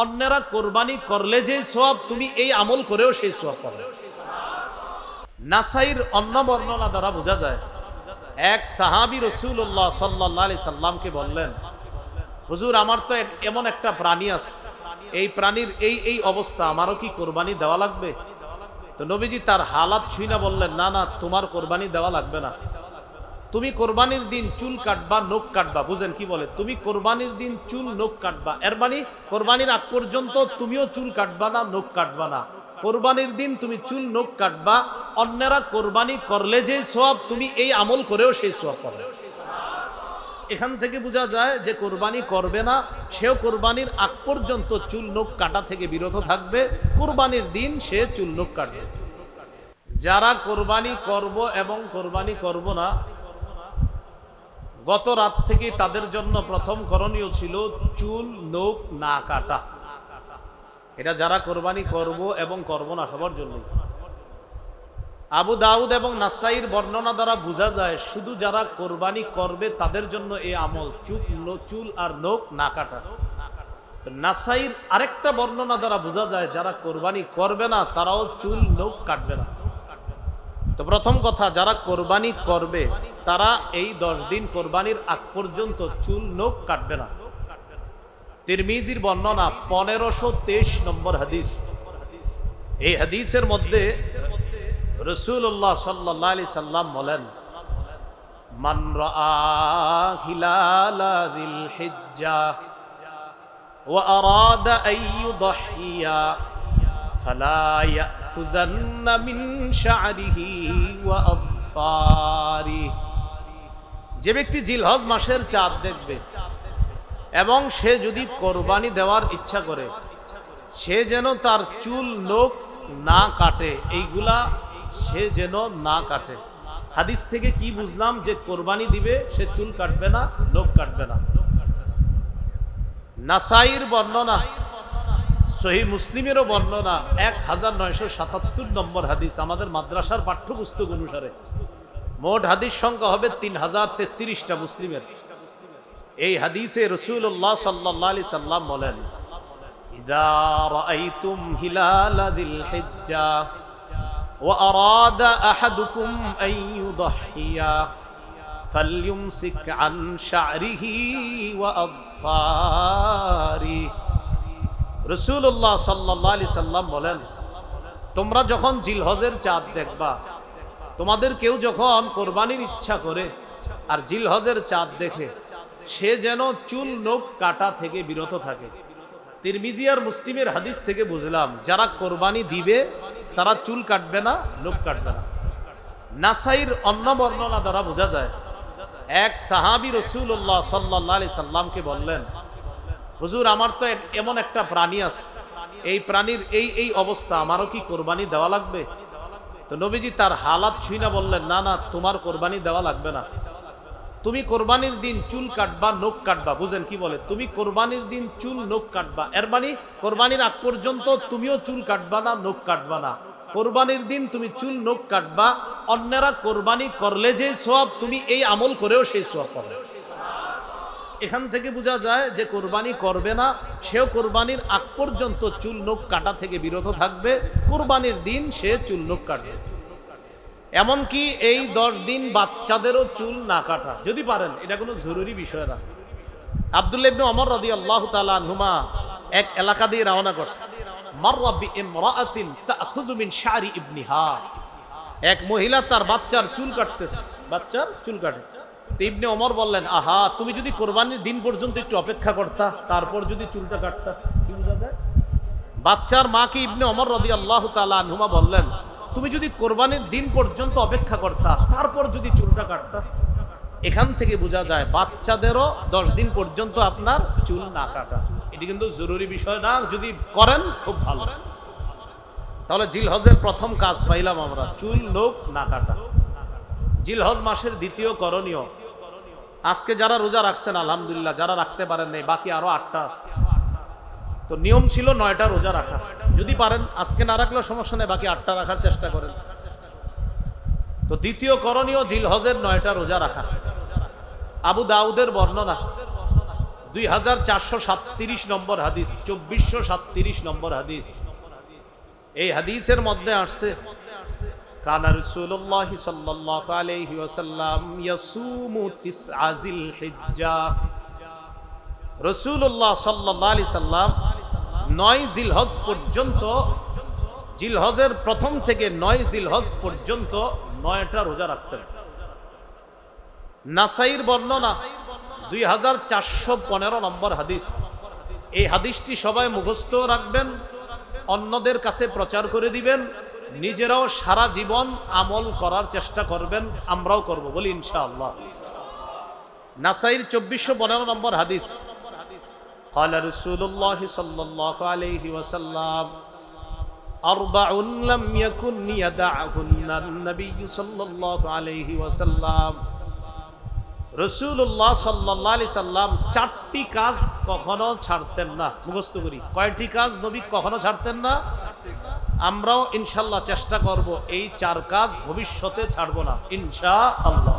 অন্যেরা কোরবানি করলে যে সওয়াব, তুমি এই আমল করেও সেই সওয়াব পাবে। নাসাইর অন্য বর্ণনা দ্বারা বোঝা যায়, এক সাহাবী রাসূলুল্লাহ সাল্লাল্লাহু আলাইহি সাল্লামকে বললেন, হুজুর আমার তো এমন একটা প্রাণী আছে, এই প্রাণীর এই অবস্থা, আমারও কি কোরবানি দেওয়া লাগবে? তো নবীজি তার হালাত ছুঁই না বললেন, না না, তোমার কোরবানি দেওয়া লাগবে না। তুমি কোরবানির দিন চুল কাটবা, নখ কাটবা। বুঝেন কি বলে? তুমি কোরবানির দিন চুল নখ কাটবা, এর মানে কোরবানির আগ পর্যন্ত তুমিও চুল কাটবা না, নখ কাটবা না। কোরবানির দিন তুমি চুল নখ কাটবা, অন্যেরা কোরবানি করলে যে সওয়াব, তুমি এই আমল করেও সেই সওয়াব পাবে। এখান থেকে বোঝা যায় যে কোরবানি করবে না সেও কোরবানির আগ পর্যন্ত চুল নখ কাটা থেকে বিরত থাকবে, কোরবানির দিন সে চুল নখ কাটবে। যারা কোরবানি করব এবং কোরবানি করব না, গত রাত থেকে তাদের জন্য প্রথম করণীয় ছিল চুল নখ না কাটা। এটা যারা কোরবানি করব এবং করব না সবার জন্য। আবু দাউদ এবং নাসাইর বর্ণনা দ্বারা বোঝা যায় শুধু যারা কোরবানি করবে তাদের জন্য এই আমল, চুল আর নখ না কাটা। তো নাসাইর আরেকটা বর্ণনা দ্বারা বোঝা যায় যারা কোরবানি করবে না তারাও চুল নখ কাটবে না। তো প্রথম কথা, যারা কোরবানি করবে তারা এই 10 দিন কোরবানির আগ পর্যন্ত চুল নখ কাটবে না। তিরমিজির বর্ণনা 1523 নম্বর হাদিস। এই হাদিসের মধ্যে রাসূলুল্লাহ সাল্লাল্লাহু আলাইহি সাল্লাম বলেন, মান রাআ হিলালা যিল হিজ্জা ওয়া আরাদা আন ইউদহিয়া ফালা ইয়াখুযান্না মিন শা'রিহি ওয়া আযফারিহি। যে ব্যক্তি জিলহজ মাসের চাঁদ দেখবে এবং সে যদি কোরবানি দেওয়ার ইচ্ছা করে, সে যেন তার চুল নখ না কাটে, এইগুলা সে যেন না কাটে। হাদিস থেকে কি বুঝলাম? যে কোরবানি দিবে সে চুল কাটবে না, নখ কাটবে না। নাসাইর বর্ণনা, সহিহ মুসলিমেরও বর্ণনা 1977 নম্বর হাদিস। আমাদের মাদ্রাসার পাঠ্যপুস্তক অনুসারে মোট হাদিস সংখ্যা হবে 3033টা মুসলিমের। এই হাদিসে রাসূলুল্লাহ সাল্লাল্লাহু আলাইহি সাল্লাম বলেন, ইযা রাআইতুম হিলালা যিল হিজ্জা ওয়া আরাদা আহাদুকুম আন ইউদহিয়া ফালইউমসিক আন শা'রিহি ওয়া আযফারিহি। রাসূলুল্লাহ সাল্লাল্লাহু আলাইহি সাল্লাম বলেন, তোমরা যখন জিলহজের চাঁদ দেখবা, তোমাদের কেউ যখন কোরবানির ইচ্ছা করে আর জিলহজের চাঁদ দেখে, সে যেন চুল নখ কাটা থেকে বিরত থাকে। তিরমিজি আর মুসলিমের হাদিস থেকে বুঝলাম যারা কোরবানি দিবে তারা চুল কাটবে না, নখ কাটবে না। নাসাইর অন্য বর্ণনা দ্বারা বোঝা যায়, এক সাহাবী রাসূলুল্লাহ সাল্লাল্লাহু আলাইহি সাল্লামকে বললেন, হুজুর আমার তো এমন একটা প্রাণী আছে, এই প্রাণীর এই অবস্থা, আমারও কি কোরবানি দেওয়া লাগবে? তো নবীজি তার হালাত ছুঁই না বললেন, না না, তোমার কোরবানি দেওয়া লাগবে না। তুমি কোরবানির দিন চুল কাটবা, নখ কাটবা। বুঝেন কি বলে? তুমি কোরবানির দিন চুল নখ কাটবা, এর মানে কোরবানির আগ পর্যন্ত তুমিও চুল কাটবা না, নখ কাটবা না। কোরবানির দিন তুমি চুল নখ কাটবা, অন্যেরা কোরবানি করলে যে সওয়াব, তুমি এই আমল করেও সেই সওয়াব পাবে। এখান থেকে বোঝা যায় যে কোরবানি করবে না সেও কোরবানির আগ পর্যন্ত চুল নখ কাটা থেকে বিরত থাকবে, কোরবানির দিন সে চুল নখ কাটবে। এমনকি এই 10 দিন বাচ্চাদেরও চুল না কাটা যদি পারেন, এটা কোনো জরুরি বিষয় না। আব্দুল্লাহ ইবনে ওমর রাদিয়াল্লাহু তাআলা আনহুমা এক এলাকা দিয়ে রওনা করছে। মাররা বিইমরাআতিন তাখুযু মিন শা'রি ইবনিহা। এক মহিলা তার বাচ্চার চুল কাটতেছে, বাচ্চার চুল কাটে। তো ইবনে ওমর বললেন, আহা, তুমি যদি কোরবানির দিন পর্যন্ত একটু অপেক্ষা করতা, তারপর যদি চুলটা কাটতা, কি বোঝা যায়? বাচ্চার মাকে ইবনে ওমর রাদিয়াল্লাহু তাআলা আনহুমা বললেন, তুমি যদি কোরবানির দিন পর্যন্ত অপেক্ষা করতা, তারপর যদি চুলটা কাটতা। এখান থেকে বোঝা যায় বাচ্চাদেরও 10 দিন পর্যন্ত আপনার চুল না কাটা। এটি কিন্তু জরুরি বিষয় না, যদি করেন খুব ভালো। তাহলে জিলহজের প্রথম কাজ পাইলাম আমরা, চুল নখ না কাটা। জিলহজ মাসের দ্বিতীয় করণীয়, আজকে যারা রোজা রাখছেন আলহামদুলিল্লাহ, যারা রাখতে পারেন নাই বাকি আরো 8টা আছে। তো নিয়ম ছিল 9টা রোজা রাখা। যদি পারেন, আজকে না রাখলেও সমস্যা নেই, বাকি 8টা রাখার চেষ্টা করেন। তো দ্বিতীয় করণীয় জিলহজের 9টা রোজা রাখা। আবু দাউদের বর্ণনা, 2437 নম্বর হাদিস, 2437 নম্বর হাদিস। এই হাদিসের মধ্যে আসছে কানা রাসূলুল্লাহ সাল্লাল্লাহু আলাইহি ওয়াসাল্লাম ইয়াসুমু তিসআ জিলহিজ্জাহ। রাসূলুল্লাহ সাল্লাল্লাহু আলাইহি সাল্লাম 9 জিলহজ পর্যন্ত, জিলহজের প্রথম থেকে 9 জিলহজ পর্যন্ত 9টা রোজা রাখতেন। নাসাইর বর্ণনা 2415 নম্বর হাদিস। এই হাদিসটি সবাই মুখস্থ রাখবেন, অন্যদের কাছে প্রচার করে দিবেন, নিজেরাও সারা জীবন আমল করার চেষ্টা করবেন, আমরাও করব, বলি ইনশাআল্লাহ। নাসাইর 2415 নম্বর হাদিস। قال رسول الله صلى الله عليه وسلم أربع لم يكن يدعهن النبي صلى الله عليه وسلم। রাসূলুল্লাহ সাল্লাল্লাহু আলাইহি সাল্লাম 4টি কাজ কখনো ছাড়তেন না। মুখস্থ করি, কয়টি কাজ নবী কখনো ছাড়তেন না? আমরাও ইনশাআল্লাহ চেষ্টা করব এই 4 কাজ ভবিষ্যতে ছাড়ব না ইনশাআল্লাহ।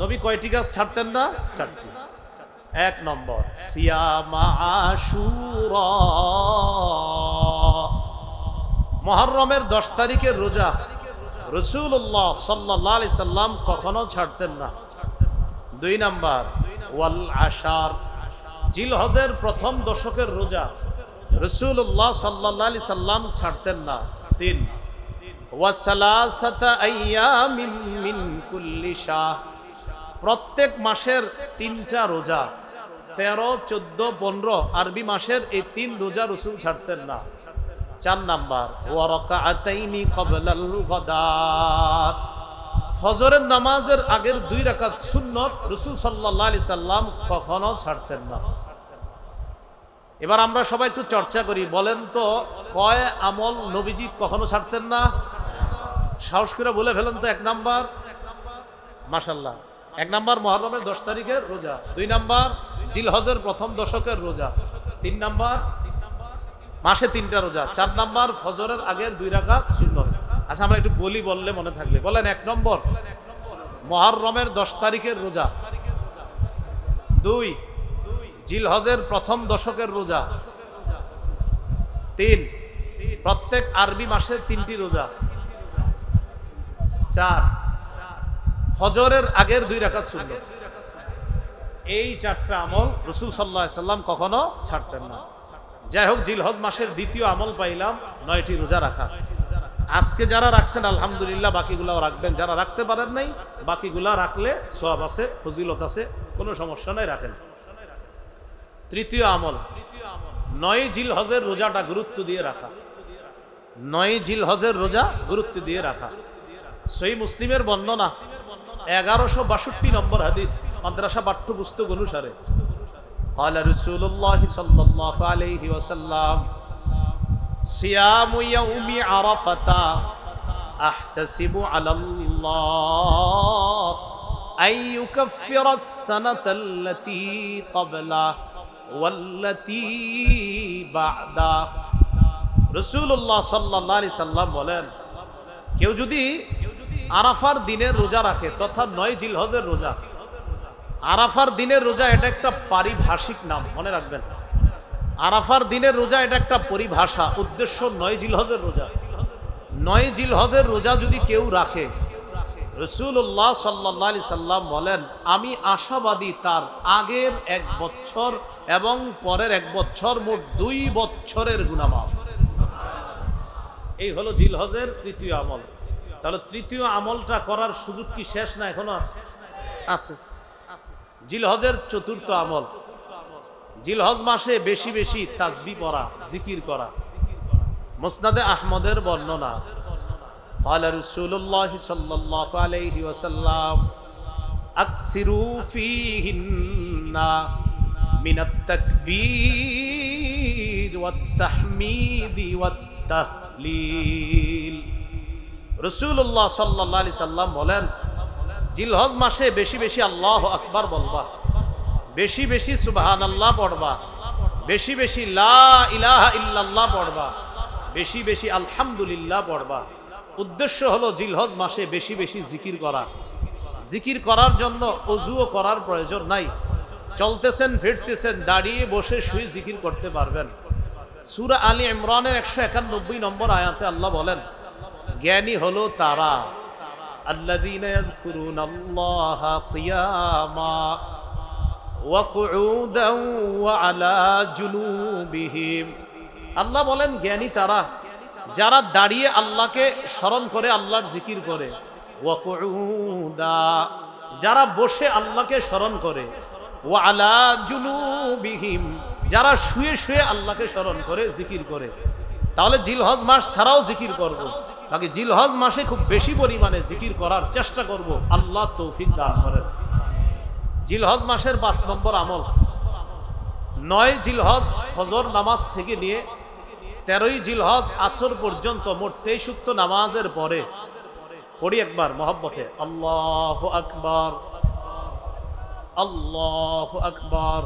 নবী কয়টি কাজ ছাড়তেন না? 4টি। 1 নম্বর সিয়ামা আশুরা, মুহররমের 10 তারিখের রোজা রাসূলুল্লাহ সাল্লাল্লাহু আলাইহি সাল্লাম কখনো ছাড়তেন না। 2 নাম্বার ওয়াল আশার, জিলহজের প্রথম দশকের রোজা রাসূলুল্লাহ সাল্লাল্লাহু আলাইহি সাল্লাম ছাড়তেন না। 3 ওয়া সালাসাতা আইয়ামিন মিন কুল্লি শাহ, প্রত্যেক মাসের 3টা রোজা, 13, 14, 15 আরবি মাসের এই 3 রোজা রাসূল ছাড়তেন না। 4 নাম্বার ওয়া রাকাআতাইনি ক্বাবলাল গাদাত, ফজরের নামাজের আগের 2 রাকাত সুন্নত রাসূল সাল্লাল্লাহু আলাইহি সাল্লাম কখনো ছাড়তেন না। এবার আমরা সবাই একটু চর্চা করি, বলেন তো কয় আমল নবীজি কখনো ছাড়তেন না? সাহস করে বলে ফেলেন তো। 1 নাম্বার মাশাআল্লাহ, 1 নাম্বার মুহররমের 10 তারিখের রোজা, 2 নাম্বার জিলহজের প্রথম দশকের রোজা, 3 নাম্বার মাসে 3টা রোজা, 4 নাম্বার ফজরের আগের 2 রাকাত সুন্নত। আচ্ছা আমরা একটু বলি, বললে মনে থাকবে। বলেন 1 নম্বর মুহররমের 10 তারিখের রোজা, 2 জিলহজের প্রথম দশকের রোজা, 3 প্রত্যেক আরবি মাসে 3টি রোজা, 4 ফজরের আগের 2 রাকাত সুন্নত। এই 4টা আমল রাসূল সাল্লাল্লাহু আলাইহি সাল্লাম কখনো ছাড়তেন না। যাই হোক, জিলহজ মাসের দ্বিতীয় আমল পাইলাম 9টি রোজা রাখা। আজকে যারা রাখছেন আলহামদুলিল্লাহ, বাকিগুলাও রাখবেন। যারা রাখতে পারেন নাই, বাকিগুলা রাখলে সওয়াব আছে, ফজিলত আছে, কোনো সমস্যা নাই, রাখেন। তৃতীয় আমল 9 জিলহজের রোজাটা গুরুত্ব দিয়ে রাখা। 9 জিলহজের রোজা গুরুত্ব দিয়ে রাখা। সহিহ মুসলিমের বর্ণনা 1162 নম্বর হাদিস, মাদ্রাসা পাঠ্যপুস্তক অনুসারে। قال رسول الله صلى الله عليه وسلم صيام يوم عرفة أحتسب على الله أن يكفر السنة التي قبله والتي بعده। রাসূলুল্লাহ সাল্লাল্লাহু আলাইহি সাল্লাম বলেন, কেউ যদি আরাফার দিনের রোজা রাখে, তথা 9 জিলহজের রোজা। আরাফার দিনের রোজা এটা একটা পারিভাষিক নাম, মনে রাখবেন। আরাফার দিনের রোজা এটা একটা পরিভাষা, উদ্দেশ্য 9 জিলহজের রোজা। 9 জিলহজের রোজা যদি কেউ রাখে, রাসূলুল্লাহ সাল্লাল্লাহু আলাইহি সাল্লাম বলেন, আমি আশাবাদী তার আগের 1 বছর এবং পরের 1 বছর, মোট 2 বছরের গুনাহ মাফ। এই হলো জিলহজের তৃতীয় আমল। তাহলে তৃতীয় আমলটা করার সুযোগ কি শেষ না এখনো আছে? জিলহজের চতুর্থ আমল, জিলহজ মাসে বেশি বেশি তাসবিহ পড়া, জিকির করা। মুসনাদে আহমদের বর্ণনা, قال رسول الله صلى الله عليه وسلم اكثروا فيهن من التكبير والتحميد والتهليل। রাসূলুল্লাহ সাল্লাল্লাহু আলাইহি সাল্লাম বলেন, জিলহজ মাসে বেশি বেশি আল্লাহু আকবার বলবা, বেশি বেশি সুবহানাল্লাহ পড়বা, বেশি বেশি লা ইলাহা ইল্লাল্লাহ পড়বা, বেশি বেশি আলহামদুলিল্লাহ পড়বা। উদ্দেশ্য হলো জিলহজ মাসে বেশি বেশি জিকির করা। জিকির করার জন্য অজুও করার প্রয়োজন নাই, চলতেছেন, ফিরতেছেন, দাঁড়িয়ে বসে শুয়ে জিকির করতে পারবেন। সূরা আলী ইমরানের 191 নম্বর আয়াতে আল্লাহ বলেন, জ্ঞানী হলো তারা আল্লাযীনা ইয়াযকুরুনাল্লাহা কিয়ামা ওয়া কুউদান ওয়া আলা জুনুবিহিম। আল্লাহ বলেন জ্ঞানী তারা যারা দাঁড়িয়ে আল্লাহকে স্মরণ করে, আল্লাহর জিকির করে, ওয়া কুউদা যারা বসে আল্লাহকে স্মরণ করে, ওয়া আলা জুনুবিহিম যারা শুয়ে শুয়ে আল্লাহকে স্মরণ করে, জিকির করে। তাহলে জিলহজ মাস ছাড়াও জিকির করব, বাকি জিলহজ মাসে খুব বেশি পরিমাণে জিকির করার চেষ্টা করব, আল্লাহ তৌফিক দান করেন। জিলহজ মাসের 5 নম্বর আমল, 9 জিলহজ ফজর নামাজ থেকে নিয়ে 13ই জিলহজ আসর পর্যন্ত মোট 23 ওয়াক্ত নামাজের পরে পড়ি একবার মহব্বতে আল্লাহু আকবার, আল্লাহু আকবার,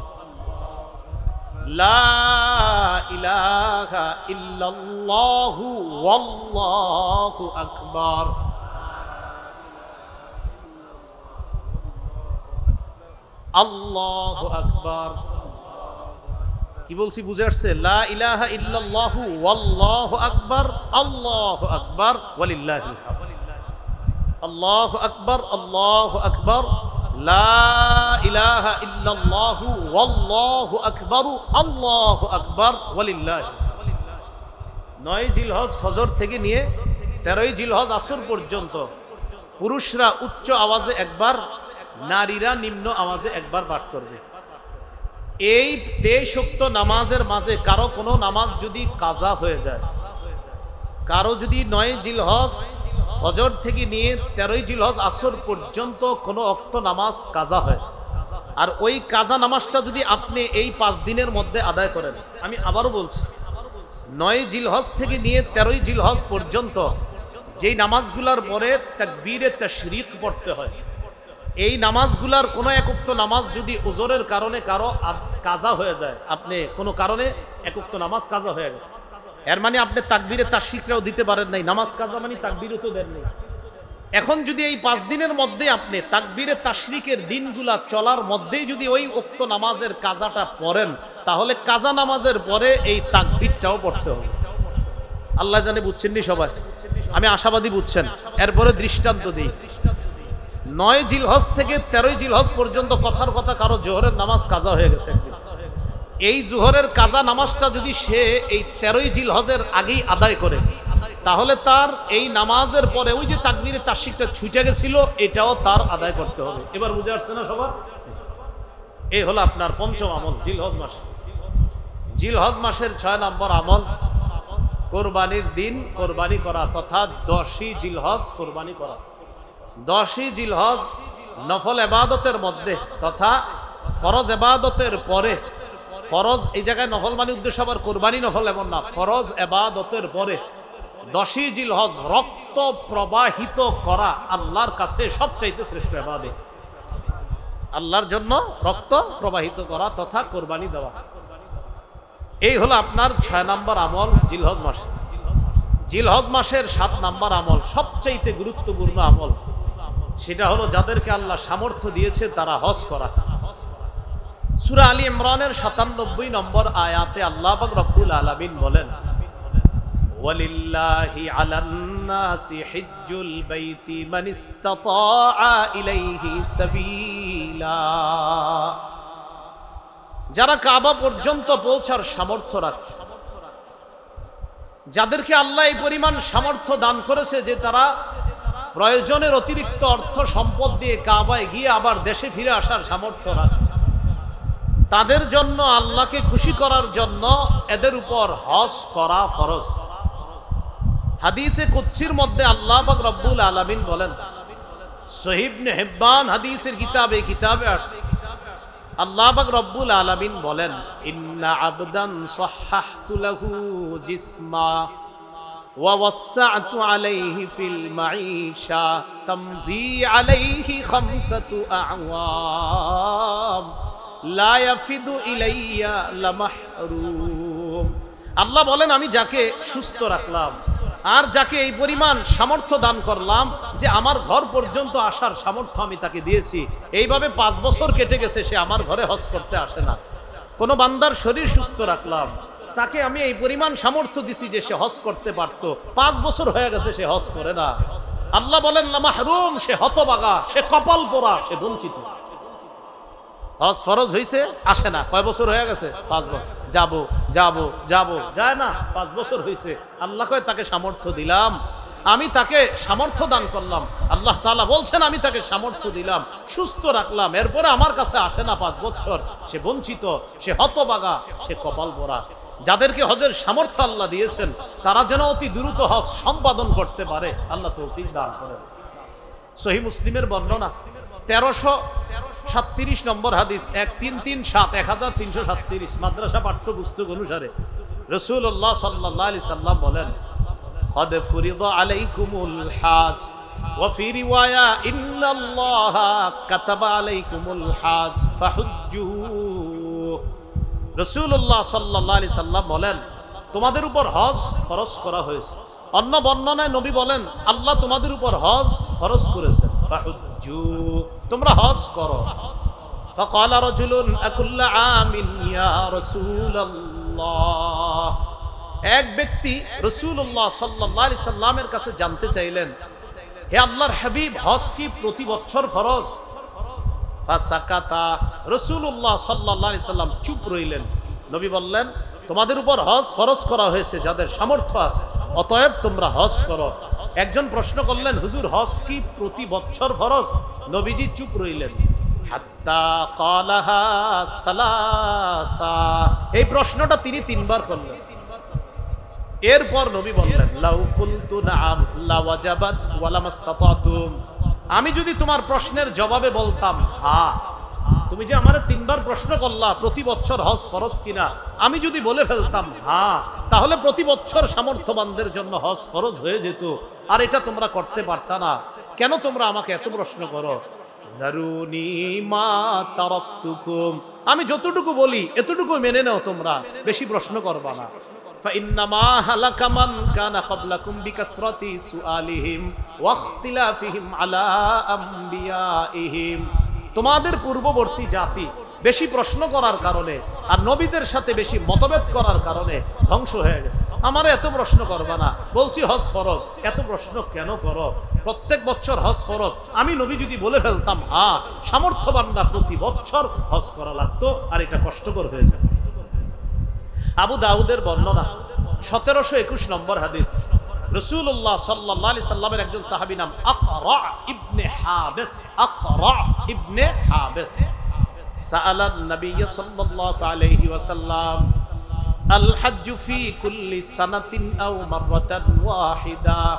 লা ইলাহা ইল্লাল্লাহু ওয়াল্লাহু আকবার। আল্লাহু আকবার কি বলছি বুঝে আসছে? লা ইলাহা ইল্লাল্লাহু ওয়াল্লাহু আকবার, আল্লাহু আকবার ওয়ালিল্লাহিল হামদ। আল্লাহু আকবার, আল্লাহু আকবার, লা ইলাহা ইল্লাল্লাহু ওয়াল্লাহু আকবার, আল্লাহু আকবার ওয়ালিল্লাহিল হামদ। 9 জিলহজ ফজর থেকে নিয়ে 13ই জিলহজ আসর পর্যন্ত পুরুষরা উচ্চ আওয়াজে একবার, নারীরা নিম্ন আওয়াজে একবার পাঠ করবে। এই 23 ওয়াক্ত নামাজের মাঝে কারো কোনো নামাজ যদি কাজা হয়ে যায়, কারো যদি 9 জিলহজ ফজর থেকে নিয়ে 13ই জিলহজ আসর পর্যন্ত কোনো ওয়াক্ত নামাজ কাজা হয়, আর ওই কাজা নামাজটা যদি আপনি এই 5 দিনের মধ্যে আদায় করেন, আমি আবারও বলছি, 9 জিলহজ থেকে নিয়ে 13ই জিলহজ পর্যন্ত যেই নামাজগুলোর পরে তাকবীরে তাশরিক পড়তে হয়, এই নামাজগুলার কোনো এক ওয়াক্ত নামাজ যদি ওজরের কারণে কারো কাজা হয়ে যায়, আপনি কোনো কারণে এক ওয়াক্ত নামাজ কাজা হয়ে গেছে, এর মানে আপনি তাকবীরে তাশরিকটাও দিতে পারেন নাই, নামাজ কাজা মানে তাকবীরও তো দেন নাই। এখন যদি এই 5 দিনের মধ্যে আপনি তাকবীরে তাশরিকের দিনগুলা চলার মধ্যেই যদি ওই ওয়াক্ত নামাজের কাজাটা পড়েন, তাহলে কাজা নামাজের পরে এই তাকবীরটাও পড়তে হবে। আল্লাহ জানে বুঝছেন নি সবাই? আমি আশাবাদী বুঝছেন। এরপরে দৃষ্টান্ত দিই, 9 জিলহজ থেকে 13ই জিলহজ পর্যন্ত কথার কথা কারো জোহরের নামাজ কাজা হয়ে গেছে, এই জোহরের কাজা নামাজটা যদি সে এই 13ই জিলহজের আগেই আদায় করে, তাহলে তার এই নামাজের পরে ওই যে তাকবীরে তাশরিকটা ছুটে গেছিল, এটাও তার আদায় করতে হবে। এবার বুঝে আসছে না সবার? এই হলো আপনার 5ম আমল জিলহজ মাস। জিলহজ মাসের 6 নম্বর আমল কোরবানির দিন কোরবানি করা, তথা 10ই জিলহজ কোরবানি করা। 10ই জিলহজ নফল ইবাদতের মধ্যে তথা ফরজ ইবাদতের পরে, ফরজ এই জায়গায় নফল মানে উদ্দেশ্য আবার কোরবানি নফল এমন না, ফরজ ইবাদতের পরে 10ই জিলহজ রক্ত প্রবাহিত করা আল্লাহর কাছে সবচাইতে শ্রেষ্ঠ ইবাদত। আল্লাহর জন্য রক্ত প্রবাহিত করা তথা কোরবানি দেওয়া, এই হলো আপনার 6 নম্বর আমল জিলহজ মাসে। জিলহজ মাসের 7 নম্বর আমল সবচাইতে গুরুত্বপূর্ণ আমল, সেটা হলো যাদেরকে আল্লাহ সামর্থ্য দিয়েছে তারা হজ করা। সূরা আলী ইমরানের 97 নম্বর আয়াতে আল্লাহ পাক রব্বুল আলামিন বলেন, ওয়ালিল্লাহি আলান নাসি হিজ্জুল বাইতি মান ইসতাতাআ ইলাইহি সাবিলা। যারা কাবা পর্যন্ত পৌঁছার সামর্থ্য রাখে, যাদেরকে আল্লাহ এই পরিমাণ সামর্থ্য দান করেছে যে তারা প্রয়োজনের অতিরিক্ত অর্থ সম্পদ দিয়ে কাবায় গিয়ে আবার দেশে ফিরে আসার সামর্থ্য রাখে, তাদের জন্য আল্লাহকে খুশি করার জন্য এদের উপর হজ করা ফরজ। হাদিসে কুদসির মধ্যে আল্লাহ পাক রব্বুল আলামিন বলেন, সহিহ ইবনে হিব্বান হাদিসের কিতাবে আসছে, আল্লাহ পাক রব্বুল আলামিন বলেন, ইন্না আবদান সাহহাহতু লাহু জিসমা ওয়া ওয়াসসা'তু আলাইহি ফিল মাঈশা তামজি আলাইহি খামসাতু আ'ওয়াম লা ইয়াফিদু ইলাইয়া লামাহরুম। আল্লাহ বলেন, আমি যাকে সুস্থ রাখলাম, আর যাকে এই পরিমাণ সামর্থ্য দান করলাম যে আমার ঘর পর্যন্ত আসার সামর্থ্য আমি তাকে দিয়েছি, এইভাবে 5 বছর কেটে গেছে, সে আমার ঘরে হজ করতে আসে না। কোন বান্দার শরীর সুস্থ রাখলাম, তাকে আমি এই পরিমাণ সামর্থ্য দিছি যে সে হজ করতে পারতো, 5 বছর হয়ে গেছে সে হজ করে না। আল্লাহ বলেন লা মাহরুম, সে হতভাগা, সে কপাল পোড়া, সে বঞ্চিত। হজ ফরজ হইছে, আসে না, কয় বছর হয়ে গেছে? 5 বছর। যাবো যাবো যাবো, যায় না, 5 বছর হইছে। আল্লাহ কয় তাকে সামর্থ্য দিলাম, আমি তাকে সামর্থ্য দান করলাম। আল্লাহ তাআলা বলছেন আমি তাকে সামর্থ্য দিলাম, সুস্থ রাখলাম, এরপরে আমার কাছে আসে না 5 বছর, সে বঞ্চিত, সে হতভাগা, সে কপাল পোড়া। যাদেরকে হজের সামর্থ্য আল্লাহ দিয়েছেন তারা যেন অতি দ্রুত হজ সম্পাদন করতে পারে, আল্লাহ তৌফিক দান করেন। সহিহ মুসলিমের বর্ণনা 1337 নম্বর হাদিস, 1337 মাদ্রাসা পাঠ্যপুস্তক অনুসারে রাসূলুল্লাহ সাল্লাল্লাহু আলাইহি সাল্লাম বলেন, قد فرض عليكم الحج وفي رواية إن الله كتب عليكم الحج فحجوا। রাসূলুল্লাহ সাল্লাল্লাহু আলাইহি সাল্লাম বলেন, তোমাদের উপর হজ ফরজ করা হয়েছে। অন্য বর্ণনায় নবী বলেন, আল্লাহ তোমাদের উপর হজ ফরজ করেছেন, ফাহুজ্জু, তোমরা হজ করো। ফাকালা রাজুলুন আকুল্লা আমিন ইয়া রাসূলুল্লাহ, এক ব্যক্তি রাসূলুল্লাহ সাল্লাল্লাহু আলাইহি সাল্লামের কাছে জানতে চাইলেন, হে আল্লাহর হাবিব, হজ কি প্রতি বছর ফরজ? ফাসাকাতা, রাসূলুল্লাহ সাল্লাল্লাহু আলাইহি সাল্লাম চুপ রইলেন। নবী বললেন, তোমাদের উপর হজ ফরজ করা হয়েছে যাদের সামর্থ্য আছে, অতএব তোমরা হজ করো। একজন প্রশ্ন করলেন, হুজুর হজ কি প্রতি বছর ফরজ? নবীজি চুপ রইলেন। হাত্তা ক্বালাহা সালাসা, এই প্রশ্নটা তিনি 3 বার করলেন। এরপর নবী বললেন, লাউ কুলতু নাআম লাওয়াজাবাত ওয়া লামাসতাতাতুম, আমি যদি তোমার প্রশ্নের জবাবে বলতাম হ্যাঁ, তুমি যে আমারে 3 বার প্রশ্ন করলা প্রতি বছর হজ ফরজ কিনা, আমি যদি বলে ফেলতাম হ্যাঁ, তাহলে প্রতি বছর সামর্থ্যবানদের জন্য হজ ফরজ হয়ে যেত, আর এটা তোমরা করতে পারতা না। কেন তোমরা আমাকে এত প্রশ্ন করো? দারুনি মা তারাকতুকুম, আমি যতটুকু বলি এতটুকু মেনে নাও, তোমরা বেশি প্রশ্ন করবা না। فإنما هلك من كان قبلكم بكثرة سؤالهم واختلافهم على أنبيائهم, তোমাদের পূর্ববর্তী জাতি বেশি প্রশ্ন করার কারণে আর নবীদের সাথে বেশি মতভেদ করার কারণে ধ্বংস হয়ে গেছে। আমারে এত প্রশ্ন করবা না, বলছি হজ ফরজ, এত প্রশ্ন কেন করো? প্রত্যেক বছর হজ ফরজ, আমি নবী যদি বলে ফেলতাম হ্যাঁ, সামর্থ্যবানরা প্রতি বছর হজ করা লাগতো, আর এটা কষ্টকর হয়ে যায়। আবু দাউদের বর্ণনা 1721 নম্বর হাদিস, রাসূলুল্লাহ সাল্লাল্লাহু আলাইহি সাল্লামের একজন সাহাবী নাম আকরা ইবনে হাবিস, আকরা ইবনে হাবিস সাআলান নবী সাল্লাল্লাহু আলাইহি ওয়াসাল্লাম আল হজ্জু ফি কুল্লি সানাতিন আও মাররাতান ওয়াহিদা,